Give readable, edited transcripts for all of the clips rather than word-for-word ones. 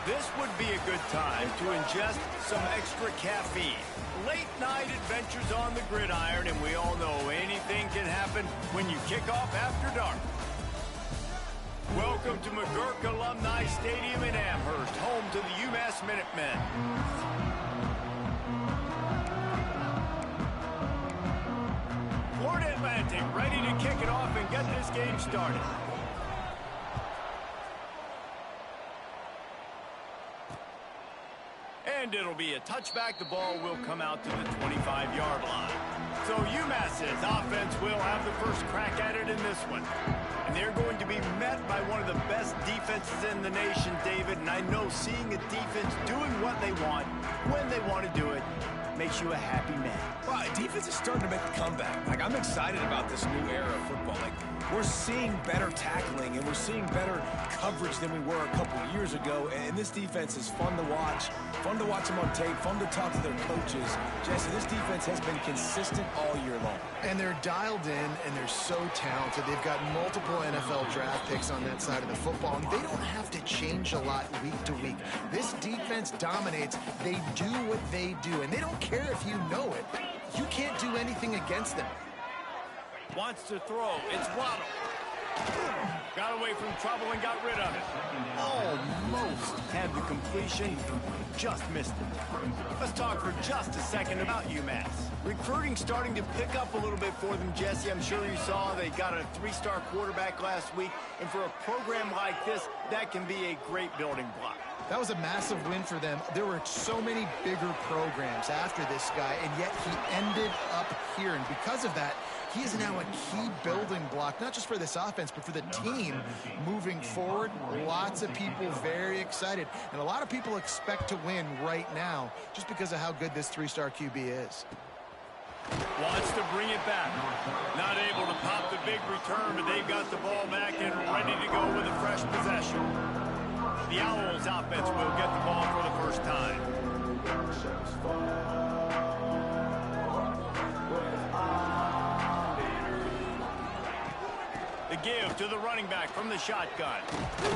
This would be a good time to ingest some extra caffeine. Late night adventures on the gridiron, and we all know anything can happen when you kick off after dark. Welcome to McGurk Alumni Stadium in Amherst, home to the UMass Minutemen. Florida Atlantic ready to kick it off and get this game started. And it'll be a touchback. The ball will come out to the 25-yard line. So UMass's offense will have the first crack at it in this one. And they're going to be met by one of the best defenses in the nation, David. And I know seeing a defense doing what they want, when they want to do it, makes you a happy man. Well, defense is starting to make a comeback. Like, I'm excited about this new era of football. Like, we're seeing better tackling and we're seeing better coverage than we were a couple years ago. And this defense is fun to watch them on tape, fun to talk to their coaches. Jesse, this defense has been consistent all year long. And they're dialed in and they're so talented. They've got multiple NFL draft picks on that side of the football, and they don't have to change a lot week to week. This defense dominates. They do what they do, and they don't care if you know it. You can't do anything against them. Wants to throw. It's Waddle. Got away from trouble and got rid of it. Almost had the completion, just missed it. Let's talk for just a second about UMass. Recruiting starting to pick up a little bit for them, Jesse. I'm sure you saw they got a 3-star quarterback last week. And for a program like this, that can be a great building block. That was a massive win for them. There were so many bigger programs after this guy, and yet he ended up here. And because of that, he is now a key building block, not just for this offense, but for the team moving forward. Lots of people very excited. And a lot of people expect to win right now just because of how good this 3-star QB is. Wants to bring it back. Not able to pop the big return, but they've got the ball back and ready to go with a fresh possession. The Owls offense will get the ball for the first time. The give to the running back from the shotgun.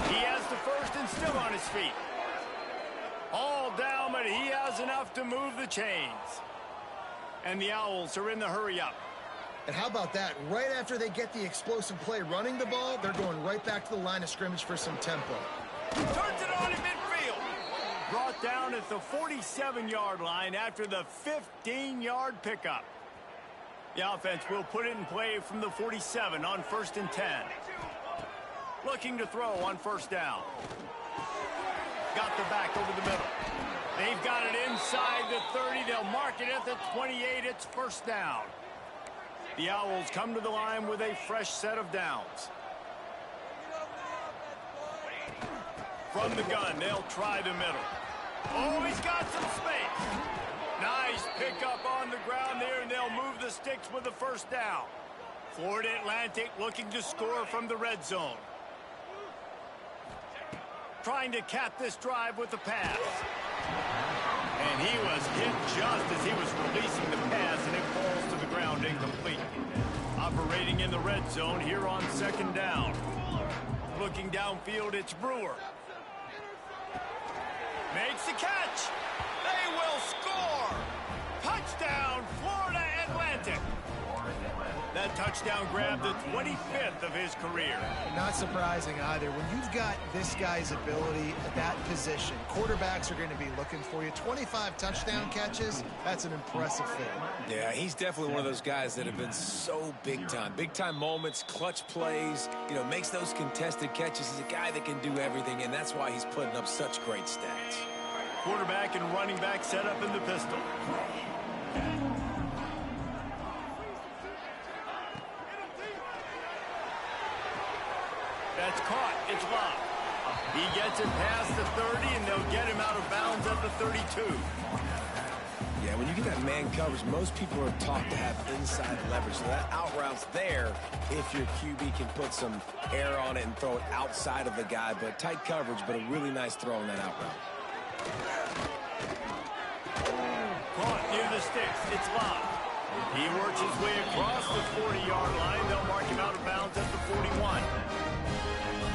He has the first and still on his feet. All down, but he has enough to move the chains. And the Owls are in the hurry-up. And how about that? Right after they get the explosive play running the ball, they're going right back to the line of scrimmage for some tempo. Turns it on in midfield. Brought down at the 47-yard line after the 15-yard pickup. The offense will put it in play from the 47 on 1st and 10. Looking to throw on first down. Got the back over the middle. They've got it inside the 30. They'll mark it at the 28. It's first down. The Owls come to the line with a fresh set of downs. From the gun, they'll try the middle. Oh, he's got some space. Nice pickup on the ground there, and they'll move the sticks with the first down. Florida Atlantic looking to score from the red zone. Trying to cap this drive with the pass. And he was hit just as he was releasing the pass, and it falls to the ground incomplete. Operating in the red zone here on 2nd down. Looking downfield, it's Brewer. Makes the catch. They will score. Touchdown, Florida Atlantic. That touchdown grabbed the 25th of his career. Not surprising either. When you've got this guy's ability at that position, quarterbacks are going to be looking for you. 25 touchdown catches, that's an impressive feat. Yeah, he's definitely one of those guys that have been so big time. Big time moments, clutch plays, makes those contested catches. He's a guy that can do everything, and that's why he's putting up such great stats. Quarterback and running back set up in the pistol. That's caught. It's locked. He gets it past the 30, and they'll get him out of bounds at the 32. Yeah, when you get that man coverage, most people are taught to have inside leverage. So that out route's there if your QB can put some air on it and throw it outside of the guy. But tight coverage, but a really nice throw on that out route. Caught near the sticks. It's locked. He works his way across the 40-yard line. They'll mark him out of bounds at the 41.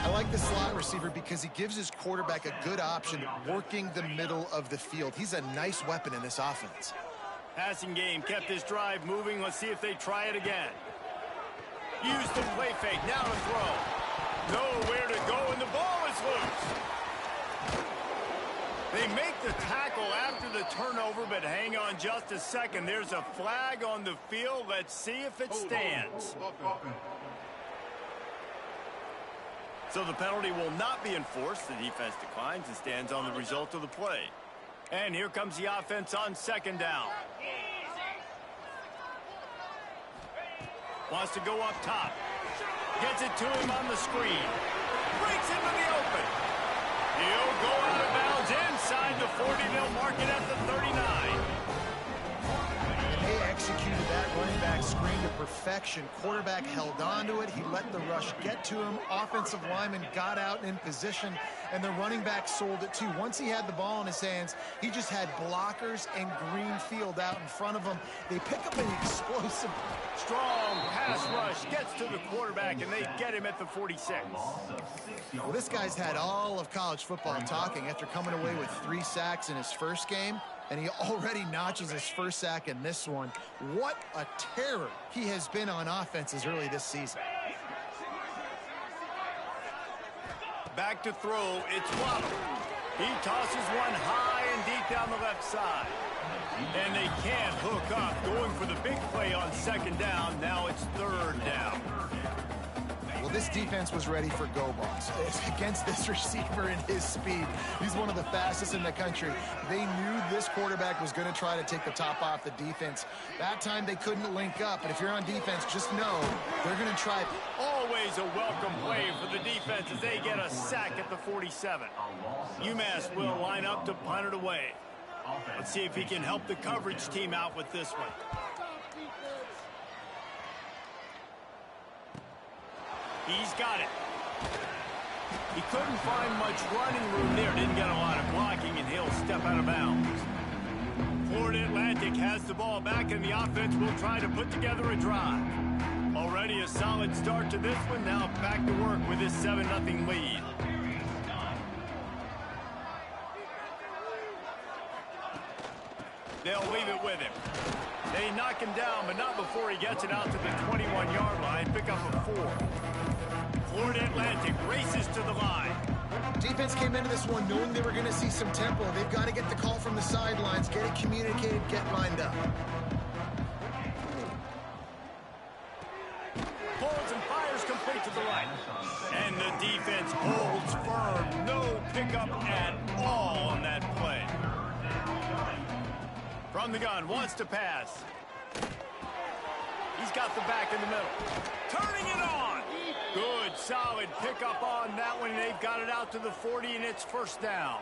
I like the slot receiver because he gives his quarterback a good option working the middle of the field. He's a nice weapon in this offense. Passing game kept this drive moving. Let's see if they try it again. Use the play fake. Now to throw. Nowhere to go, and the ball is loose. They make the tackle after the turnover, but hang on just a second. There's a flag on the field. Let's see if it stands. So the penalty will not be enforced. The defense declines and stands on the result of the play. And here comes the offense on second down. Wants to go up top. Gets it to him on the screen. Breaks into the open. He'll go out of bounds inside the 40. They'll mark it at the 39. They executed that running back screen to perfection. Quarterback held on to it. He let the rush get to him. Offensive lineman got out in position, and the running back sold it too. Once he had the ball in his hands, he just had blockers and green field out in front of him. They pick up an explosive. Strong pass rush gets to the quarterback, and they get him at the 46. Well, this guy's had all of college football talking after coming away with 3 sacks in his first game, and he already notches his first sack in this one. What a terror he has been on offenses early this season. Back to throw. It's Waddle. He tosses one high and deep down the left side. And they can't hook up. Going for the big play on second down. Now it's third down. Well, this defense was ready for go balls against this receiver and his speed. He's one of the fastest in the country. They knew this quarterback was going to try to take the top off the defense. That time they couldn't link up, and if you're on defense, just know they're going to try. Always a welcome play for the defense as they get a sack at the 47. UMass will line up to punt it away. Let's see if he can help the coverage team out with this one. He's got it. He couldn't find much running room there. Didn't get a lot of blocking, and he'll step out of bounds. Florida Atlantic has the ball back, and the offense will try to put together a drive. Already a solid start to this one. Now back to work with this 7-0 lead. They'll leave it with him. They knock him down, but not before he gets it out to the 21-yard line. Pick up a 4. Florida Atlantic races to the line. Defense came into this one knowing they were going to see some tempo. They've got to get the call from the sidelines, get it communicated, get lined up. Pulls and fires complete to the right. And the defense holds firm. No pickup at all on that play. From the gun, wants to pass. He's got the back in the middle. Turning it on. Good, solid pickup on that one. They've got it out to the 40, and it's first down.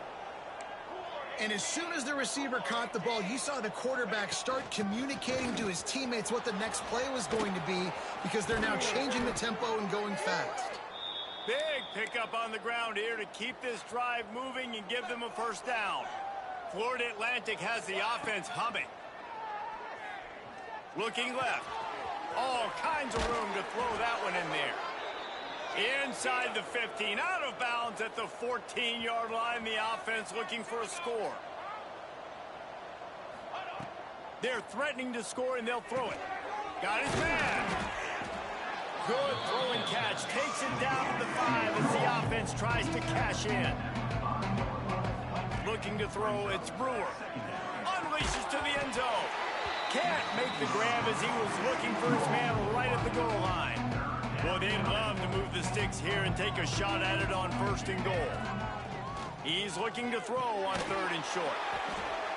And as soon as the receiver caught the ball, you saw the quarterback start communicating to his teammates what the next play was going to be because they're now changing the tempo and going fast. Big pickup on the ground here to keep this drive moving and give them a first down. Florida Atlantic has the offense humming. Looking left. All kinds of room to throw that one in there. Inside the 15, out of bounds at the 14-yard line. The offense looking for a score. They're threatening to score, and they'll throw it. Got his man. Good throw and catch. Takes it down to the 5 as the offense tries to cash in. Looking to throw, it's Brewer. Unleashes to the end zone. Can't make the grab as he was looking for his man right at the goal line. Well, they'd love to move the sticks here and take a shot at it on first and goal. He's looking to throw on third and short.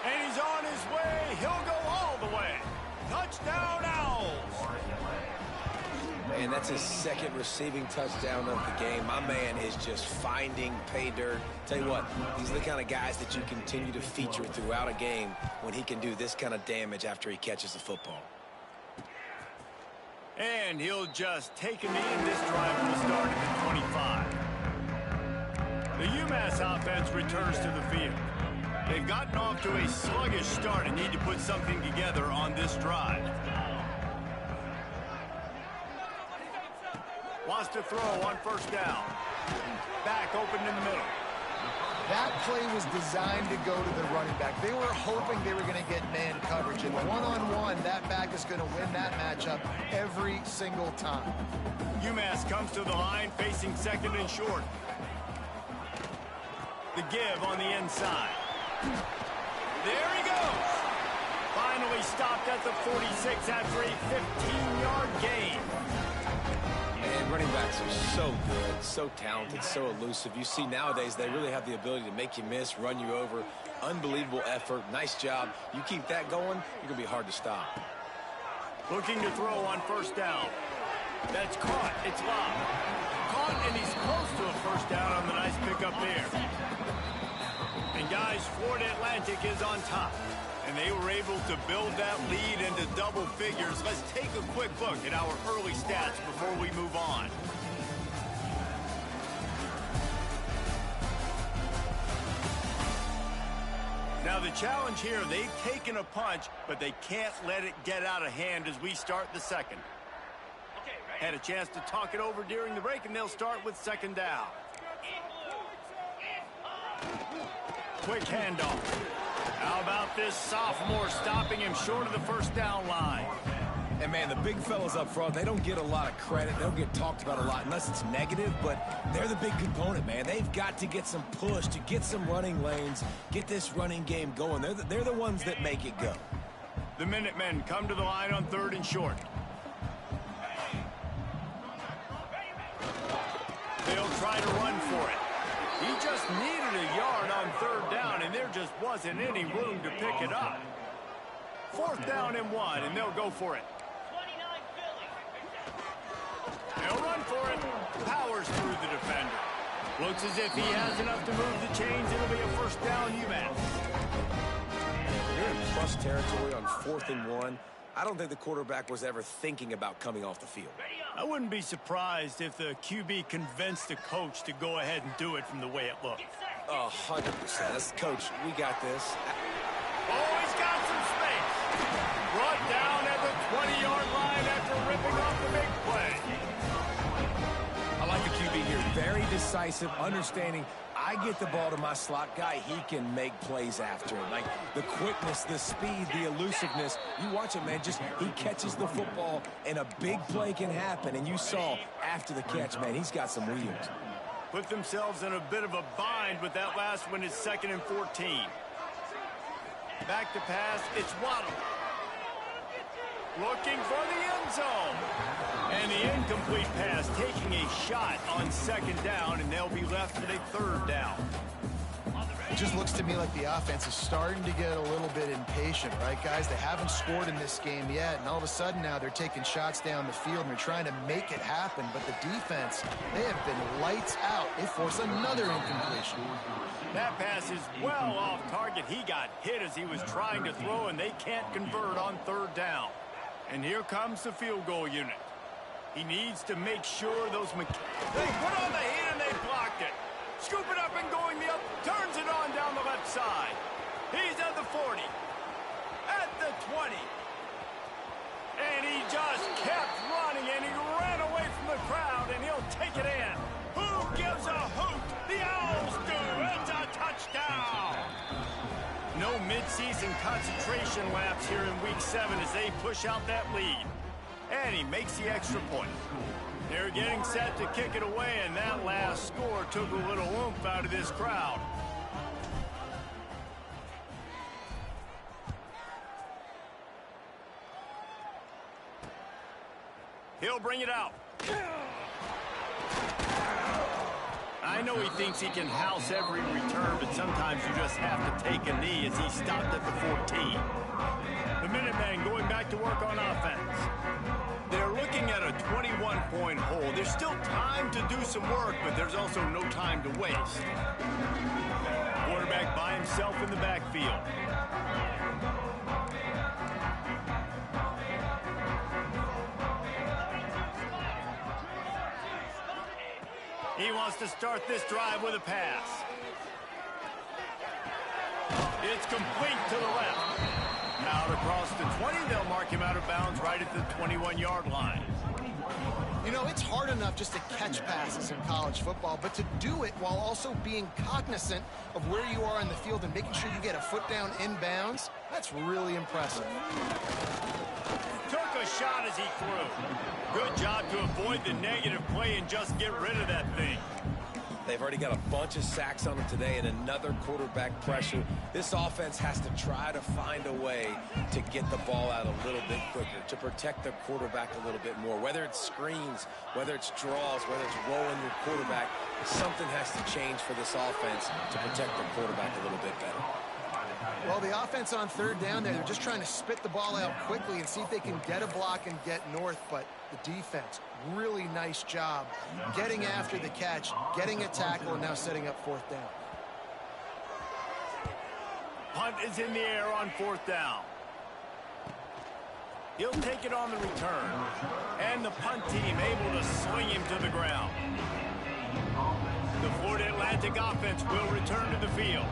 And he's on his way. He'll go all the way. Touchdown, Owls. Man, that's his second receiving touchdown of the game. My man is just finding pay dirt. Tell you what, these are the kind of guys that you continue to feature throughout a game when he can do this kind of damage after he catches the football. And he'll just take a knee, and this drive will start at the 25. The UMass offense returns to the field. They've gotten off to a sluggish start and need to put something together on this drive. Wants to throw on first down. Back open in the middle. That play was designed to go to the running back. They were hoping they were going to get man coverage. And one-on-one, that back is going to win that matchup every single time. UMass comes to the line facing second and short. The give on the inside. There he goes. Finally stopped at the 46 after a 15-yard gain. And running backs are so good, so talented, so elusive. You see nowadays they really have the ability to make you miss, run you over. Unbelievable effort. Nice job. You keep that going, you're going to be hard to stop. Looking to throw on first down. That's caught. It's locked. Caught, and he's close to a first down on the nice pickup there. And guys, Florida Atlantic is on top. And they were able to build that lead into double figures. Let's take a quick look at our early stats before we move on. Now the challenge here, they've taken a punch, but they can't let it get out of hand as we start the second. Had a chance to talk it over during the break, and they'll start with second down. Quick handoff. How about this sophomore stopping him short of the first down line? And, man, the big fellas up front, they don't get a lot of credit. They don't get talked about a lot unless it's negative, but they're the big component, man. They've got to get some push, to get some running lanes, get this running game going. They're the ones that make it go. The Minutemen come to the line on third and short. They'll try to run for it. He just needed a yard on third down, and there just wasn't any room to pick it up. Fourth down and 1, and they'll go for it. They'll run for it. Powers through the defender. Looks as if he has enough to move the chains. It'll be a first down, UMass. You're in plus territory on 4th and 1. I don't think the quarterback was ever thinking about coming off the field. I wouldn't be surprised if the QB convinced the coach to go ahead and do it from the way it looked. 100%. That's Coach, we got this. Oh, he's got some space. Brought down at the 20-yard line after ripping off the big play. I like the QB here. Very decisive, understanding. I get the ball to my slot guy, he can make plays after it. Like the quickness, the speed, the elusiveness. You watch it, man, just he catches the football and a big play can happen. And you saw after the catch, man, he's got some wheels. Put themselves in a bit of a bind, but that last one is 2nd and 14. Back to pass, it's Waddle. Looking for the end zone. And the incomplete pass taking a shot on second down, and they'll be left with a third down. It just looks to me like the offense is starting to get a little bit impatient, right, guys? They haven't scored in this game yet, and all of a sudden now they're taking shots down the field and they're trying to make it happen. But the defense, they have been lights out. They force another incompletion. That pass is well off target. He got hit as he was trying to throw, and they can't convert on third down. And here comes the field goal unit. He needs to make sure those they put on the heat and they blocked it. Scoop it up and going the up, turns it on down the left side. He's at the 40, at the 20. And he just kept running, and he ran away from the crowd, and he'll take it in. Who gives a hoot? The Owls do. It's a touchdown. No midseason concentration laps here in Week 7 as they push out that lead. And he makes the extra point. They're getting set to kick it away, and that last score took a little oomph out of this crowd. He'll bring it out. I know he thinks he can house every return, but sometimes you just have to take a knee as he stopped at the 14. The Minutemen going back to work on offense. They're looking at a 21-point hole. There's still time to do some work, but there's also no time to waste. Quarterback by himself in the backfield. He wants to start this drive with a pass. It's complete to the left. Out across the 20, they'll mark him out of bounds right at the 21-yard line. You know, it's hard enough just to catch passes in college football, but to do it while also being cognizant of where you are in the field and making sure you get a foot down inbounds, that's really impressive. Took a shot as he threw. Good job to avoid the negative play and just get rid of that thing. They've already got a bunch of sacks on them today and another quarterback pressure. This offense has to try to find a way to get the ball out a little bit quicker, to protect their quarterback a little bit more. Whether it's screens, whether it's draws, whether it's rolling your quarterback, something has to change for this offense to protect their quarterback a little bit better. Well, the offense on third down there, they're just trying to spit the ball out quickly and see if they can get a block and get north, but the defense, really nice job getting after the catch, getting a tackle, and now setting up fourth down. Punt is in the air on fourth down. He'll take it on the return, and the punt team able to swing him to the ground. The Florida Atlantic offense will return to the field.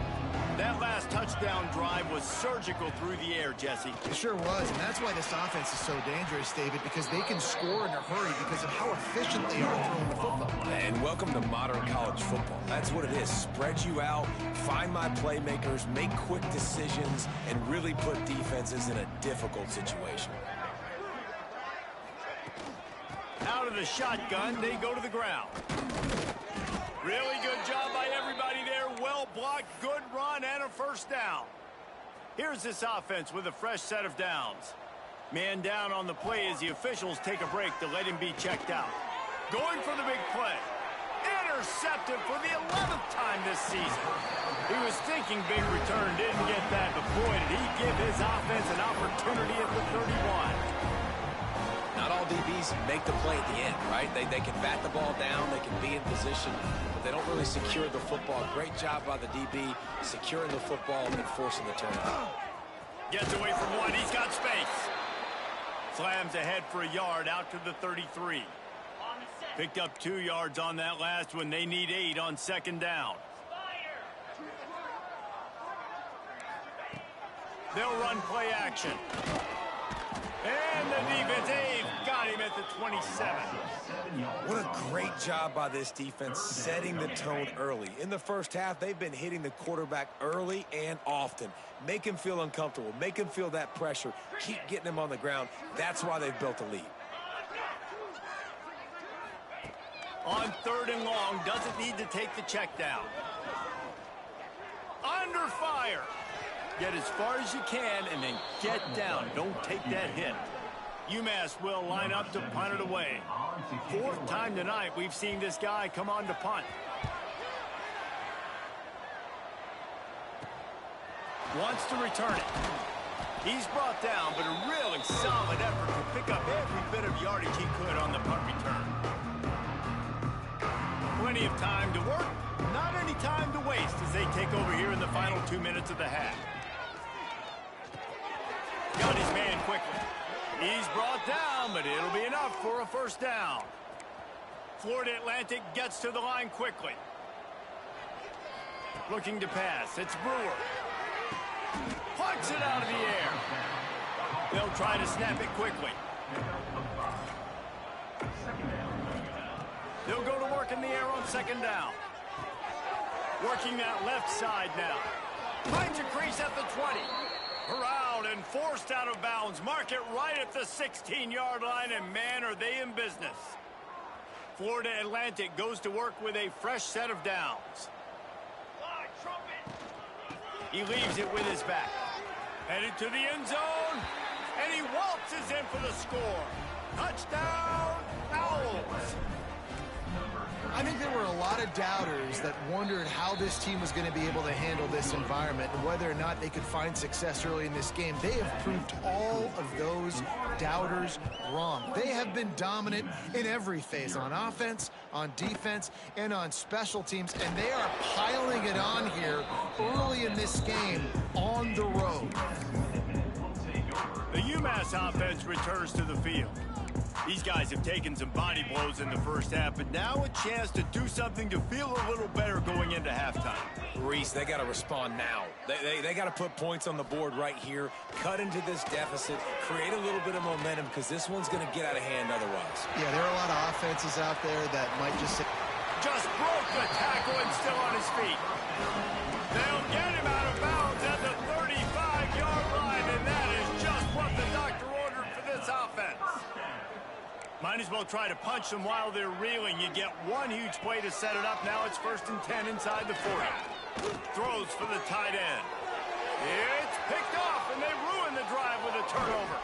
That last touchdown drive was surgical through the air, Jesse. It sure was, and that's why this offense is so dangerous, David, because they can score in a hurry because of how efficient they are throwing the football. And welcome to modern college football. That's what it is. Spread you out, find my playmakers, make quick decisions, and really put defenses in a difficult situation. Out of the shotgun, they go to the ground. Really good job by everybody there. Well blocked, good run, and a first down. Here's this offense with a fresh set of downs. Man down on the play as the officials take a break to let him be checked out. Going for the big play. Intercepted for the 11th time this season. He was thinking big return, didn't get that, but boy, did he give his offense an opportunity at the 31. Not all DBs make the play at the end, right? They can bat the ball down, they can be in position, but they don't really secure the football. Great job by the DB securing the football and forcing the turnover. Gets away from one, he's got space. Slams ahead for a yard out to the 33. Picked up 2 yards on that last one. They need 8 on second down. They'll run play action. And the defense, they've got him at the 27. What a great job by this defense setting the tone early. In the first half, they've been hitting the quarterback early and often. Make him feel uncomfortable. Make him feel that pressure. Keep getting him on the ground. That's why they've built a lead. On third and long, doesn't need to take the check down. Under fire. Get as far as you can and then get down. Don't take that hit. UMass will line up to punt it away. 4th time tonight we've seen this guy come on to punt. Wants to return it. He's brought down, but a really solid effort to pick up every bit of yardage he could on the punt return. Plenty of time to work, not any time to waste as they take over here in the final 2 minutes of the half. Got his man quickly. He's brought down, but it'll be enough for a first down. Florida Atlantic gets to the line quickly. Looking to pass. It's Brewer. Punts it out of the air. They'll try to snap it quickly. They'll go to work in the air on second down. Working that left side now. Finds a crease at the 20. Corralled and forced out of bounds. Mark it right at the 16-yard line, and man, are they in business. Florida Atlantic goes to work with a fresh set of downs. He leaves it with his back. Headed to the end zone, and he waltzes in for the score. Touchdown, Owls. I think there were a lot of doubters that wondered how this team was going to be able to handle this environment and whether or not they could find success early in this game. They have proved all of those doubters wrong. They have been dominant in every phase, on offense, on defense, and on special teams, and they are piling it on here early in this game on the road. The UMass offense returns to the field. These guys have taken some body blows in the first half, but now a chance to do something to feel a little better going into halftime. Reese, they got to respond now. They got to put points on the board right here, cut into this deficit, create a little bit of momentum, because this one's going to get out of hand otherwise. Yeah, there are a lot of offenses out there that might just say... Just broke the tackle and still on his feet. They'll get him out of bounds at the 35-yard line, and that is just what the doctor ordered for this offense. Might as well try to punch them while they're reeling. You get one huge play to set it up. Now it's 1st and 10 inside the 40. Throws for the tight end. It's picked off, and they ruin the drive with a turnover.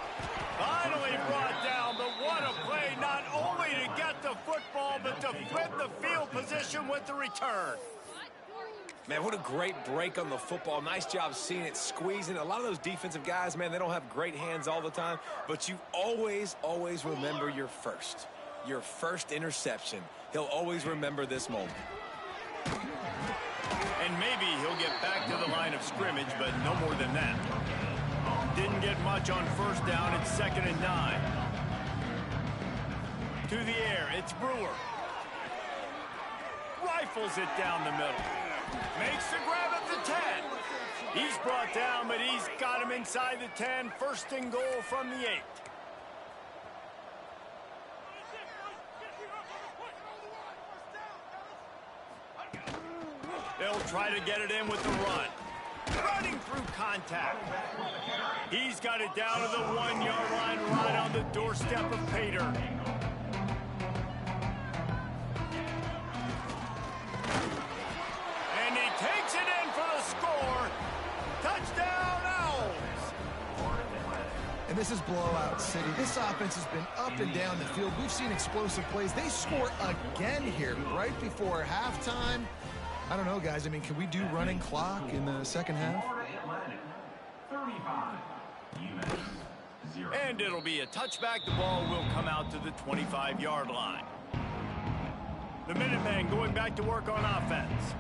Finally brought down, but what a play, not only to get the football, but to flip the field position with the return. Man, what a great break on the football. Nice job seeing it, squeezing. A lot of those defensive guys, man, they don't have great hands all the time, but you always, always remember your first interception. He'll always remember this moment. And maybe he'll get back to the line of scrimmage, but no more than that. Didn't get much on 1st down. It's 2nd and 9. To the air, it's Brewer. Rifles it down the middle. Makes the grab at the 10. He's brought down, but he's got him inside the 10. 1st and goal from the 8. They'll try to get it in with the run. Running through contact. He's got it down to the 1-yard line right on the doorstep of Pater. And he takes it in for the score. Touchdown, Owls. And this is blowout city. This offense has been up and down the field. We've seen explosive plays. They score again here right before halftime. I don't know, guys. I mean, can we do running clock in the second half? And it'll be a touchback. The ball will come out to the 25-yard line. The Minutemen going back to work on offense.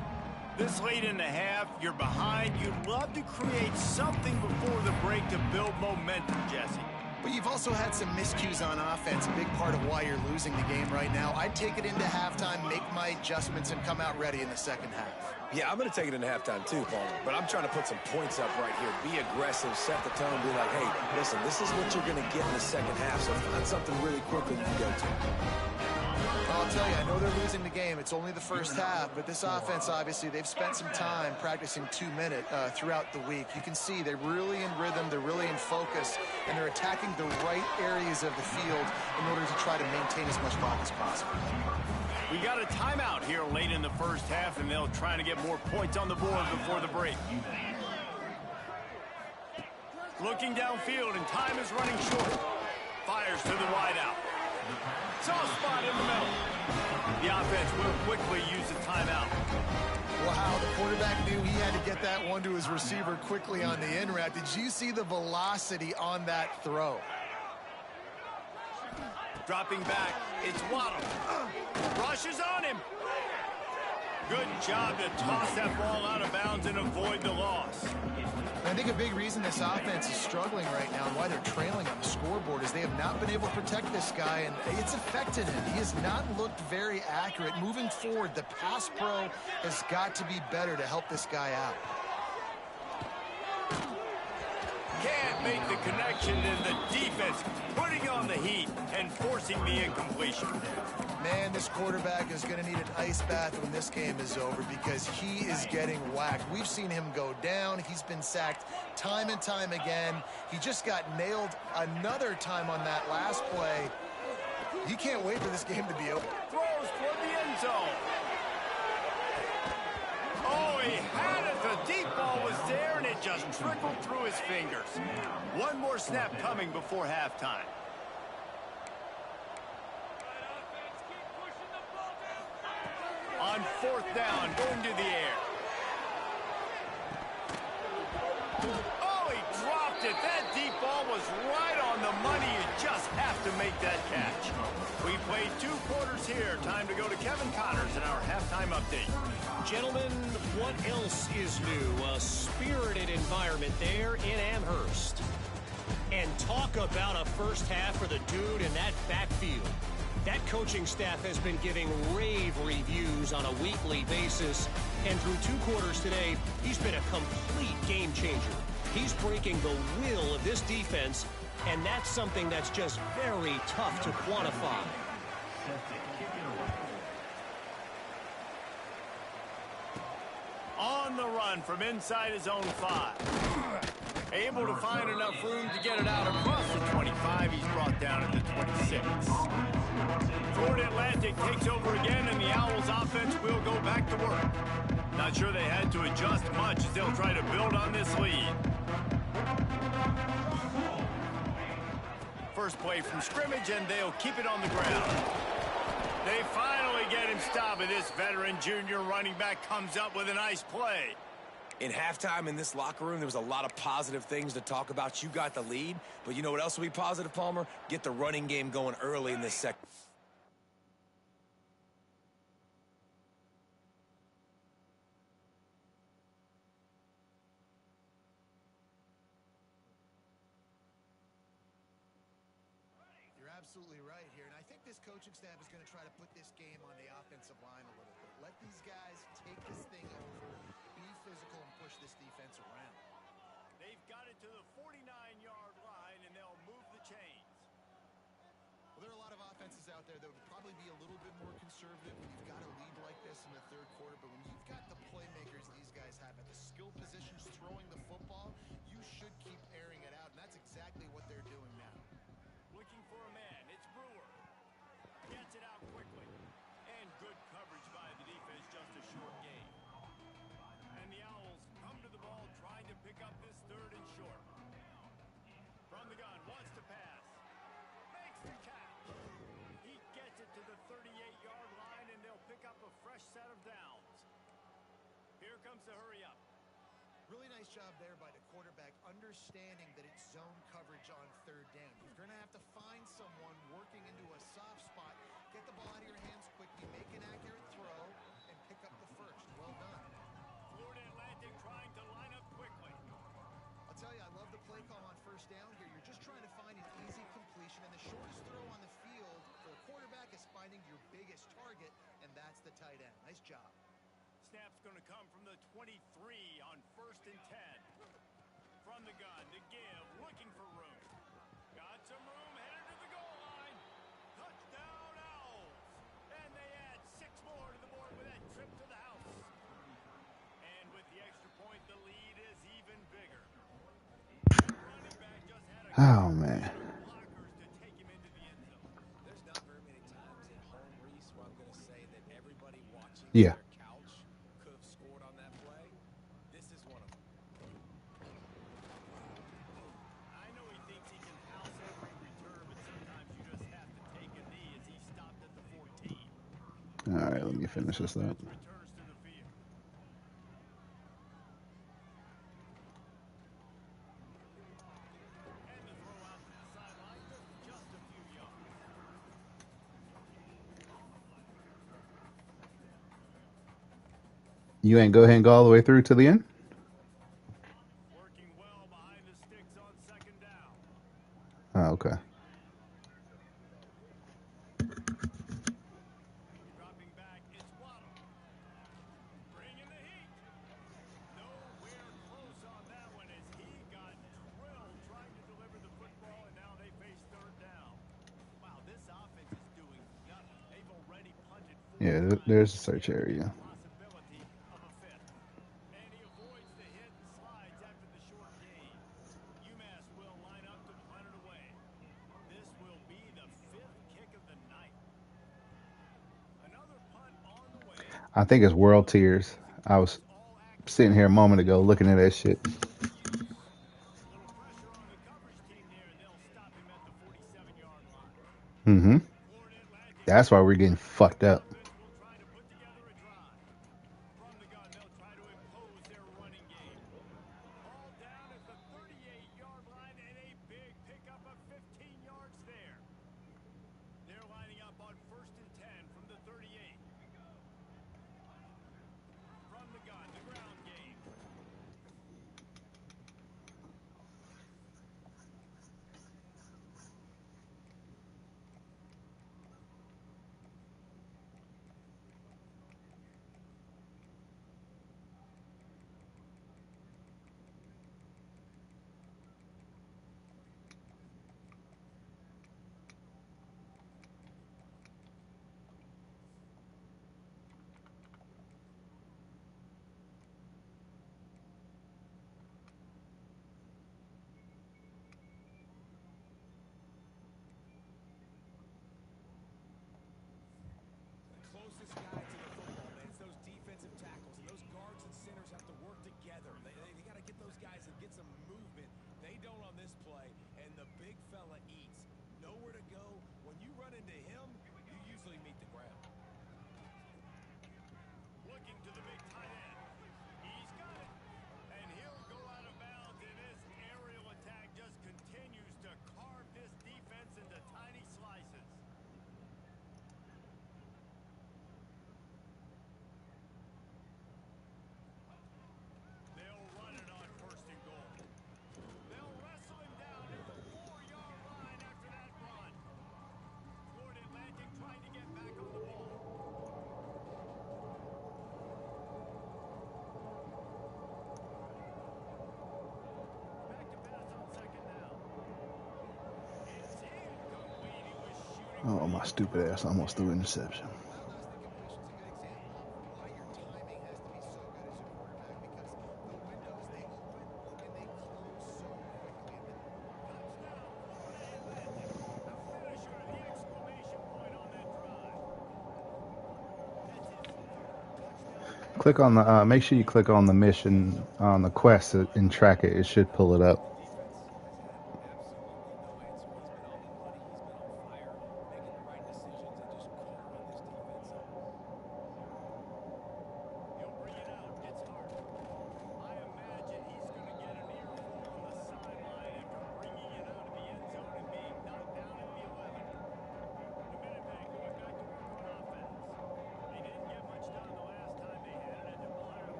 This late in the half, you're behind. You'd love to create something before the break to build momentum, Jesse. But you've also had some miscues on offense, a big part of why you're losing the game right now. I'd take it into halftime, make my adjustments, and come out ready in the second half. Yeah, I'm going to take it into halftime too, Palmer. But I'm trying to put some points up right here. Be aggressive, set the tone, be like, hey, listen, this is what you're going to get in the second half, so find something really quickly you can go to. I'll tell you, I know they're losing the game. It's only the first half, but this offense, obviously, they've spent some time practicing 2-minute throughout the week. You can see they're really in rhythm, they're really in focus, and they're attacking the right areas of the field in order to try to maintain as much clock as possible. We got a timeout here late in the first half, and they'll try to get more points on the board before the break. Looking downfield, and time is running short. Fires to the wideout. Soft spot in the middle. The offense will quickly use the timeout. Wow, the quarterback knew he had to get that one to his receiver quickly on the in route. Did you see the velocity on that throw? Dropping back, it's Waddle. Rushes on him. Good job to toss that ball out of bounds and avoid the loss. I think a big reason this offense is struggling right now and why they're trailing on the scoreboard is they have not been able to protect this guy, and it's affected him. He has not looked very accurate. Moving forward, the pass pro has got to be better to help this guy out. Can't make the connection, and the defense putting on the heat and forcing the incompletion. Man, this quarterback is going to need an ice bath when this game is over because he is getting whacked. We've seen him go down. He's been sacked time and time again. He just got nailed another time on that last play. You can't wait for this game to be over. Throws toward the end zone. Oh, he had it. The deep ball was there, and it just trickled through his fingers. One more snap coming before halftime. On 4th down, going to the air. Oh, he dropped it. That deep ball was right on the money. You just have to make that catch. We played 2 quarters here. Time to go to Kevin Connors in our halftime update. Gentlemen, what else is new? A spirited environment there in Amherst. And talk about a first half for the dude in that backfield. That coaching staff has been giving rave reviews on a weekly basis. And through 2 quarters today, he's been a complete game changer. He's breaking the will of this defense, and that's something that's just very tough to quantify. On the run from inside his own 5. Able to find enough room to get it out across the 25. He's brought down at the 26. Florida Atlantic takes over again, and the Owls offense will go back to work. Not sure they had to adjust much as they'll try to build on this lead. First play from scrimmage, and they'll keep it on the ground. They finally get him stopped, and this veteran junior running back comes up with a nice play. In halftime in this locker room, there was a lot of positive things to talk about. You got the lead, but you know what else will be positive, Palmer? Get the running game going early in this second. You're absolutely right here, and I think this coaching staff is going to try to put this game on the offensive line a little bit. Let these guys take this thing over, be physical, and push this defense around. They've got it to the 49-yard line, and they'll move the chains. Well, there are a lot of offenses out there that would probably be a little bit more conservative when you've got a lead like this in the 3rd quarter, but when you've got the playmakers these guys have at the skill positions throwing the football, you should keep airing it out, and that's exactly what they're doing now. Looking for a man. It's Brewer. Gets it out quickly. And good coverage by the defense, just a short gain. And the Owls come to the ball trying to pick up this 3rd and short. From the gun, wants to pass. Makes the catch. He gets it to the 38-yard line, and they'll pick up a fresh set of downs. Here comes the hurry up. Really nice job there by the quarterback, understanding that it's zone coverage on 3rd down. You're going to have to find someone working into a soft spot, get the ball out of your hands quickly, make an accurate throw, and pick up the first. Well done. Florida Atlantic trying to line up quickly. I'll tell you, I love the play call on 1st down here. You're just trying to find an easy completion, and the shortest throw on the field for the quarterback is finding your biggest target, and that's the tight end. Nice job. Snap's going to come from the 23 on 1st and 10. From the gun, to give, looking for room. Got some room, headed to the goal line. Touchdown, Owls. And they add 6 more to the board with that trip to the house. And with the extra point, the lead is even bigger. The running back just had a man. blockers to take him into the end zone. There's not very many times at home, Reese, where I'm going to say that everybody watching Yeah. their couch could have scored on that play. This is one of them. I know he thinks he can house every return, but sometimes you just have to take a knee as he stopped at the 14. All right, let me finish this up. Returns to the field. And the throw out to the sideline, just a few yards. You ain't go ahead and go all the way through to the end? Working well behind the sticks on 2nd down. Oh, okay. Dropping back, it's Waddle. Bringing the heat. Nowhere close on that one as he got drilled trying to deliver the football, and now they face 3rd down. Wow, this offense is doing nothing. They've already punted 4 Yeah, times. there's a search area. Possibility of a 5th. And he avoids the hit and slides after the short gain. UMass will line up to punt it away. This will be the 5th kick of the night. Another punt on the way. I think it's World Tears. I was sitting here a moment ago looking at that shit. Little pressure on the coverage team there, and they'll stop him at the 47-yard line. Mm-hmm. Florida Atlantic That's why we're getting fucked up. offense will try to put together a drive. From the gun, they'll try to impose their running game. Ball down at the 38-yard line, and a big pickup of 15 yards there. They're lining up on 1st and 10 from the 38. From the gun, the ground game. guys and get some movement. They don't on this play, and the big fella eats. Nowhere to go. When you run into him, you usually meet the ground. Looking to the big tight end. He's got it. And he'll go out of bounds, and this aerial attack just continues to carve this defense into tiny slices. They'll run it on 1st and goal. They'll wrestle him down at the 4-yard line after that run. Florida Atlantic trying to get back on the ball. Back to pass on 2nd down. It's incomplete. He was shooting. Oh, my stupid ass almost threw an interception. Click on the, make sure you click on the mission on the quest and track it. It should pull it up.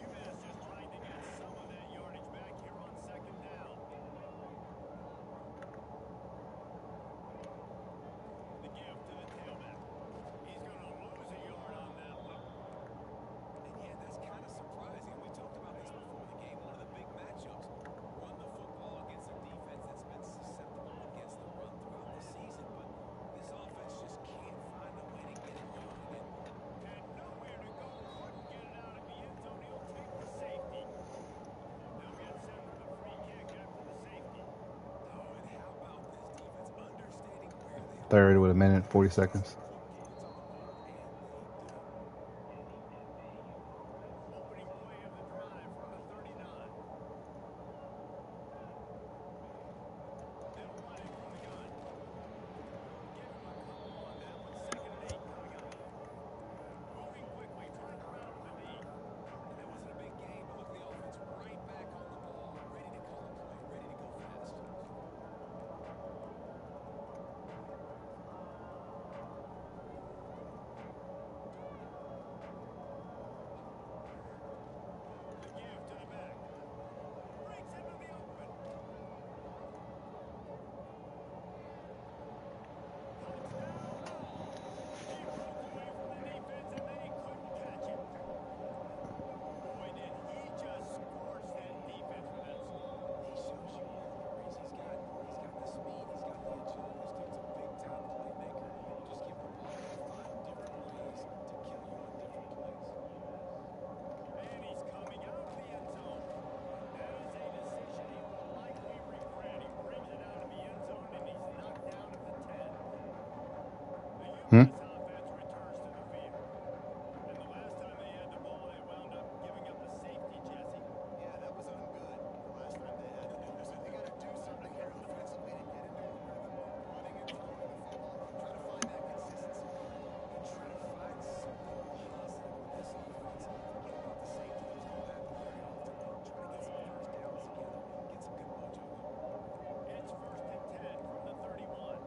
UMass just trying to get some of that yardage back here on 2nd down. The give to the tailback. He's going to lose a yard on that one. And yeah, that's kind of surprising. We talked about this before the game. One of the big matchups. Run the football against a defense that's been susceptible against the run throughout the season. But this offense just can't find a way to get it going. And nowhere to go. Couldn't get it out of the end zone. He'll take the safety. They'll get set for the free kick after the safety. Oh, and how about this defense understanding where they are? 3rd with a minute, 40 seconds. Opening play of the drive from the 39. They'll run it from the gun. Give him a couple on that one. 2nd and 8 coming up. Moving quickly, trying to round the lead. And that wasn't a big game, but look at the offense right back on the ball, ready to call a play, ready to go fast. The give to the back. Breaks into the open. He broke away from the defense and they couldn't catch him. Boy, did he just scorch that defense with that score. He shows you all the ways he's got the speed, he's got the agility. This dude's a big-time playmaker. Just give him the ball, he'll find different ways to kill you on different plays. And he's coming out of the end zone. That is a decision he will likely regret. He brings it out of the end zone and he's knocked down at the 10. The UMass offense returns to the field. And the last time they had the ball, they wound up giving up the safety, Jesse. Yeah, that was ungood the last time they had it. So they got to do something here offensively to get into a rhythm, running and throwing the football, try to find that consistency. And try to find something positive with this offense. Forget about the safety. Those don't happen very often. Try to get some first downs together, get some good mojo going. It's 1st and 10 from the 31.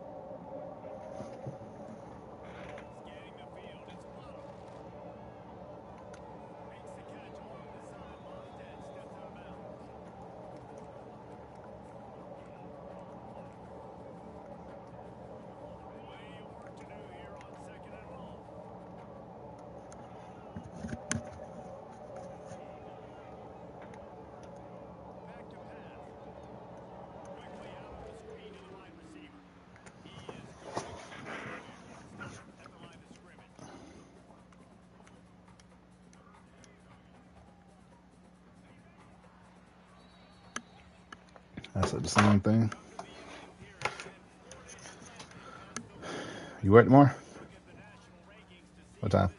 I said the same thing. You work tomorrow? What time?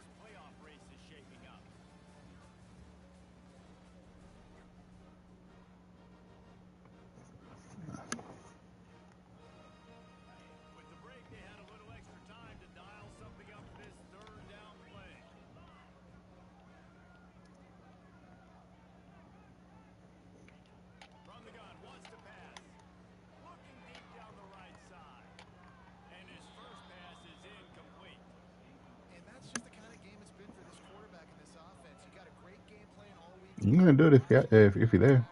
You're gonna do it if you're there.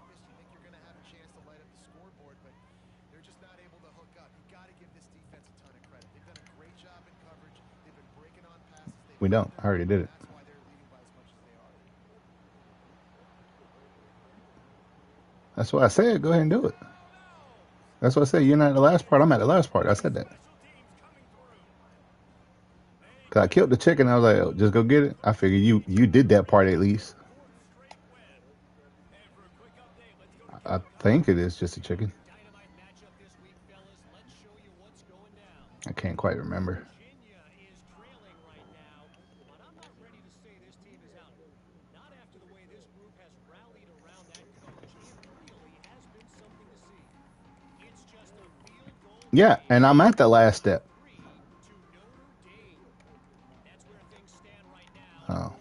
We don't. I already did it. That's what I said. Go ahead and do it. That's what I said. You're not at the last part. I'm at the last part. I said that. Cause I killed the chicken. I was like, oh, just go get it. I figured you did that part at least. I think it is just a chicken. I can't quite remember. Yeah, and I'm at the last step. Oh.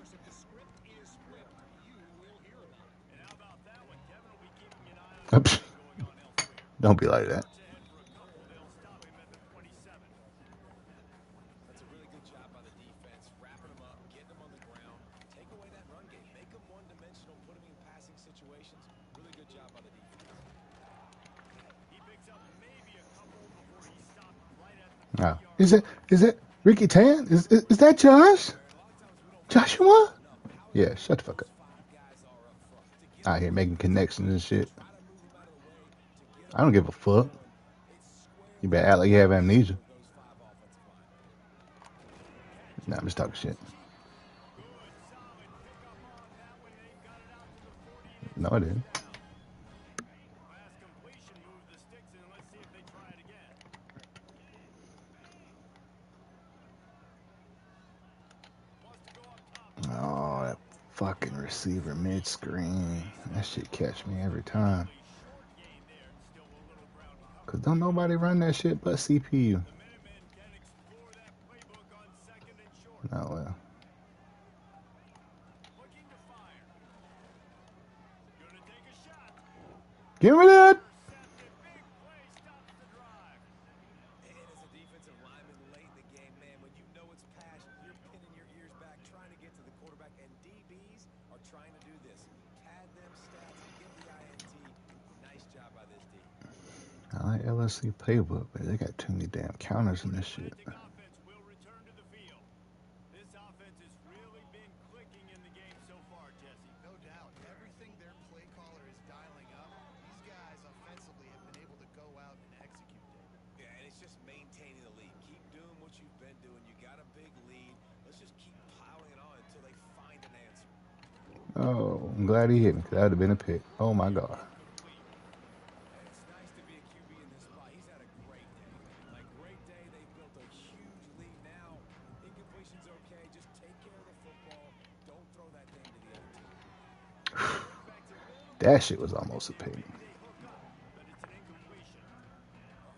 Don't be like that. That's a really good job by the defense, wrapping them up, getting them on the ground, take away that run game, make them one-dimensional, put them in passing situations. Really good job by the defense. He picks up maybe a couple before he stopped right at the Is it Ricky Tan? Is that Josh? Joshua? Yeah, shut the fuck up. Out here making connections and shit. I don't give a fuck. You better act like you have amnesia. Nah, I'm just talking shit. No, I didn't. Oh, that fucking receiver mid-screen. That shit catch me every time. Cause don't nobody run that shit but CPU. No, well. Give me that! And as a defensive lineman late in the game, man, when you know it's passion, you're pinning your ears back, trying to get to the quarterback, and DBs are trying to do this. Pad them stats, get the INT. Nice job by this D. I like LSC playbook, but they got too many damn counters in this shit. Oh, I'm glad he hit me, because that would have been a pick. Oh, my God. It's nice to be a QB in this spot. He's had a great day. Like, great day. They built a huge lead now. Incompletion's okay. Just take care of the football. Don't throw that thing to the other team. That shit was almost a pick.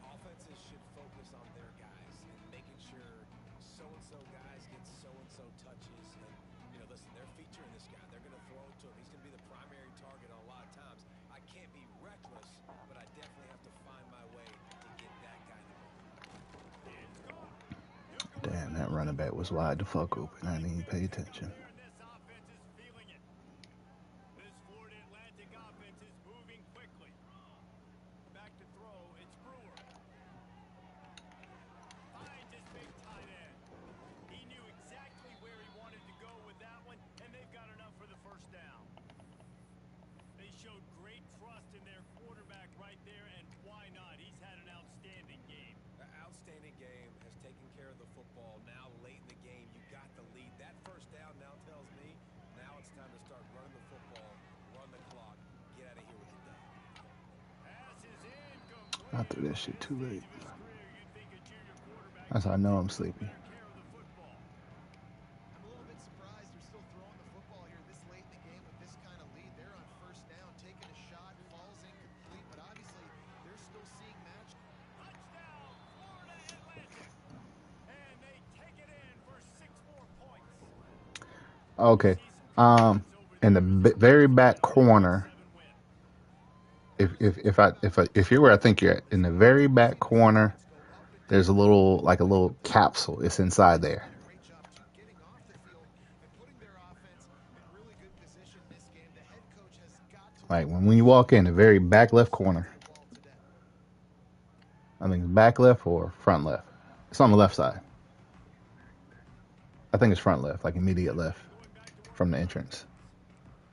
Offenses should focus on their guys and making sure so-and-so guys get so-and-so touches. And, you know, listen, they're featuring this guy. They're going to throw it to him. He's going to be the primary target a lot of times. I can't be reckless, but I definitely have to find my way to get that guy the ball. Damn, that running back was wide the fuck open. I didn't even pay attention. Outstanding game, has taken care of the football. Now late in the game, you got the lead. That first down now tells me now it's time to start running the football, run the clock, get out of here with the dub. Pass is in. I threw that shit too late. That's how I know I'm sleepy. I'm a little bit surprised they're still throwing the football here this late in the game with this kind of lead. They're on first down, taking a shot, falls incomplete, but obviously they're still seeing match. Touchdown, Florida Atlantic. And they take it in for 6 more points. Okay. In the very back corner, if you're where I think you're at, in the very back corner, there's a little capsule. It's inside there. Great job getting off the field and putting their offense in really good position this game. The head coach has got to Like when you walk in, the very back left corner. I think it's back left or front left. It's on the left side. I think it's front left, like immediate left from the entrance.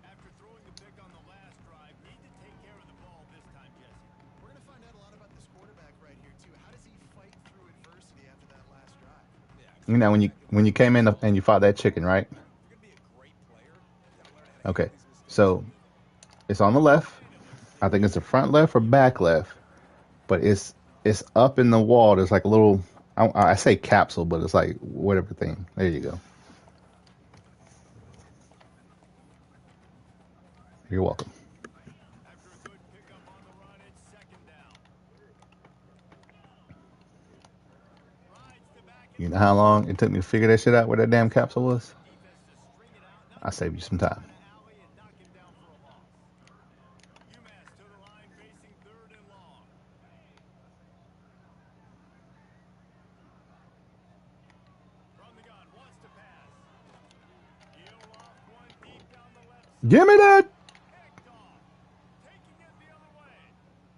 After throwing the pick on the last drive, need to take care of the ball this time, Jesse. We're going to find out a lot about this quarterback right here, too. How does he fight through adversity after that last drive? You know, when you came in and you fought that chicken, right? Okay, so it's on the left. I think it's the front left or back left, but it's up in the wall. There's like a little, I say capsule, but it's like whatever thing. There you go. You're welcome. After a good pickup on the run, it's 2nd down. You know how long it took me to figure that shit out where that damn capsule was? I saved you some time. UMass to the line facing 3rd and long. From the gun, wants to pass. He'll loft one deep down the left side. Give me that! Picked off. Taking it the other way.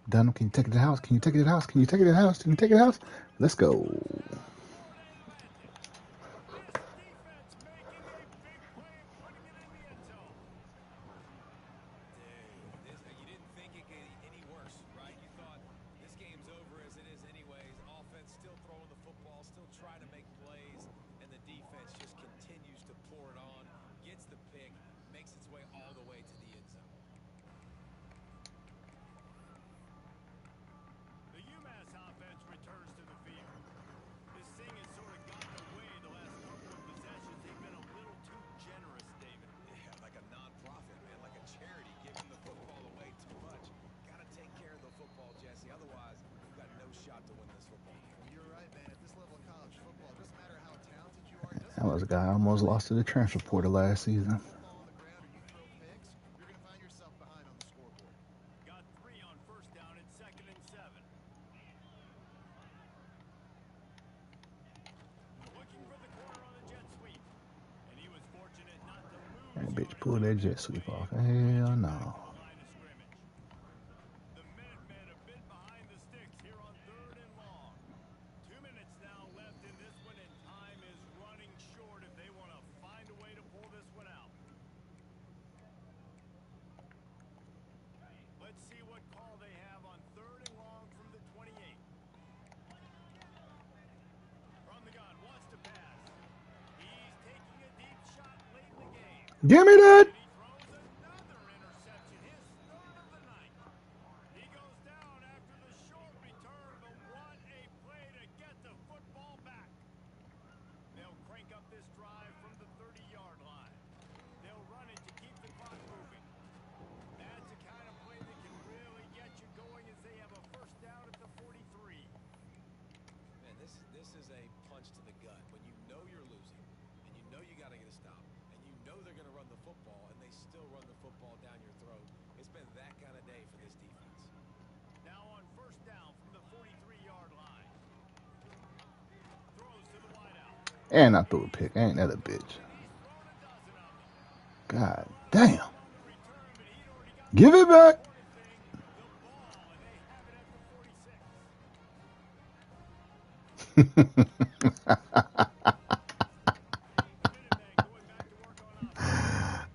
Dunham, can you take it to the house? Can you take it to the house? Can you take it to the house? Can you take it to the house? Let's go. Florida Atlantic. This defense making a big play and putting it in the end zone. You didn't think it could get any worse, right? You thought this game's over as it is anyways. Offense still throwing the football, still trying to make plays, and the defense just continues to pour it on, gets the pick, makes its way all the way to the end zone. The UMass offense returns to the field. This thing has sort of gotten away the last couple of possessions. They've been a little too generous, David. Yeah, like a non-profit, man, like a charity giving the football away too much. Got to take care of the football, Jesse. Otherwise, you've got no shot to win this football game. You're right, man. At this level of college football, it doesn't matter how talented you are. It doesn't That was a guy I almost lost to the transfer portal last season. football on the ground or you throw picks, you're going to find yourself behind on the scoreboard. Got 3 on 1st down and 2nd and 7. Looking for the corner on the jet sweep. And he was fortunate not to lose. That bitch pulled that jet sweep off. Hell no. Line of scrimmage. The Minutemen a bit behind the sticks here on 3rd and long. 2 minutes now left in this one, and time is running short if they want to find a way to pull this one out. Let's see what call they have on 3rd and long from the 28. From the gun, wants to pass. He's taking a deep shot late in the game. Give me that! And he throws another interception, his 3rd of the night. He goes down after the short return, but what a play to get the football back. They'll crank up this drive from the 30-yard line. They'll run it to keep the clock moving. That's the kind of play that can really get you going as they have a 1st down at the 43. Man, this is a punch to the gut. When you know you're losing, and you know you got to get a stop, and you know they're going to run the football, and they still run the football down your throat. It's been that kind of day for this defense. Now on 1st down from the 43-yard line. Throws to the wideout. And I threw a pick. Ain't that a bitch? God damn. Give it back.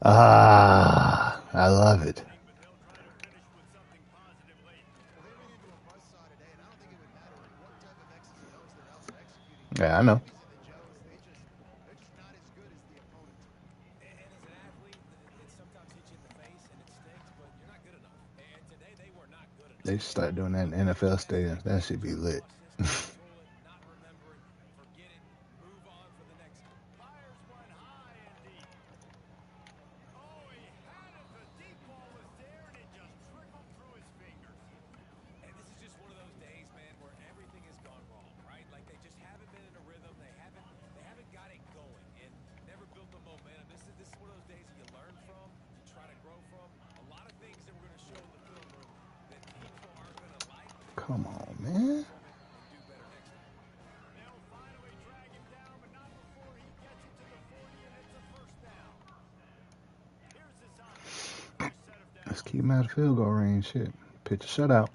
Ah, I love it. Yeah, I know. They're just not as good as the opponent. And as an athlete, it sometimes hits you in the face, and it stinks, but you're not good enough. And today, they were not good enough. They They should start doing that in NFL stadiums. That should be lit. Come on, man. Let's keep him out of field goal range. Shit. Pitch a shutout. Well,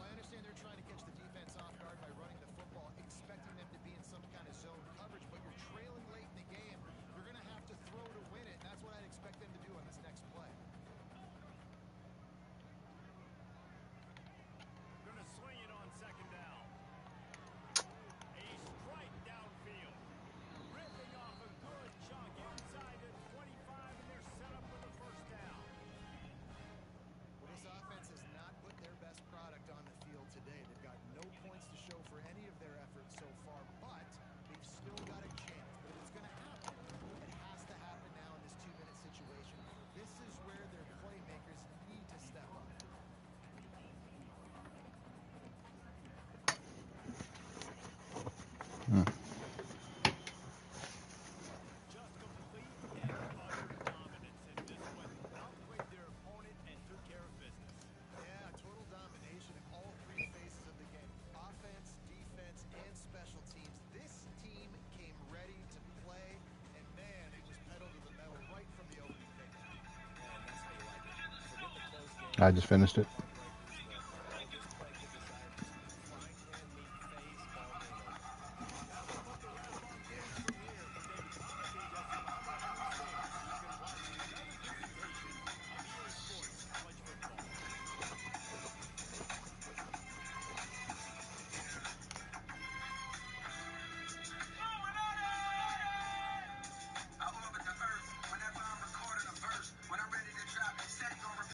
I understand they're trying to catch the defense off guard by running the football, expecting them to be in some kind of zone coverage, but you're trailing late in the game. You're going to have to throw to win it, and that's what I'd expect them to do on this next play. Going to swing it on second down. A strike downfield. Ripping off a good chunk inside the 25, and they're set up for the first down. Well, this offense has not put their best product on the field today. They've got no points to show for any of their efforts so far, but they've still got a chance. But if it's going to happen, it has to happen now in this 2-minute situation. This is where their playmakers need to step up. Just complete and utter dominance in this one. Outplayed their opponent and took care of business. Yeah, total domination in all three phases of the game. Offense, defense, and special teams. This team came ready to play, and man, it was pedal to the metal right from the opening pickup. Man, that's how you like it. Forget the close game. I just finished it.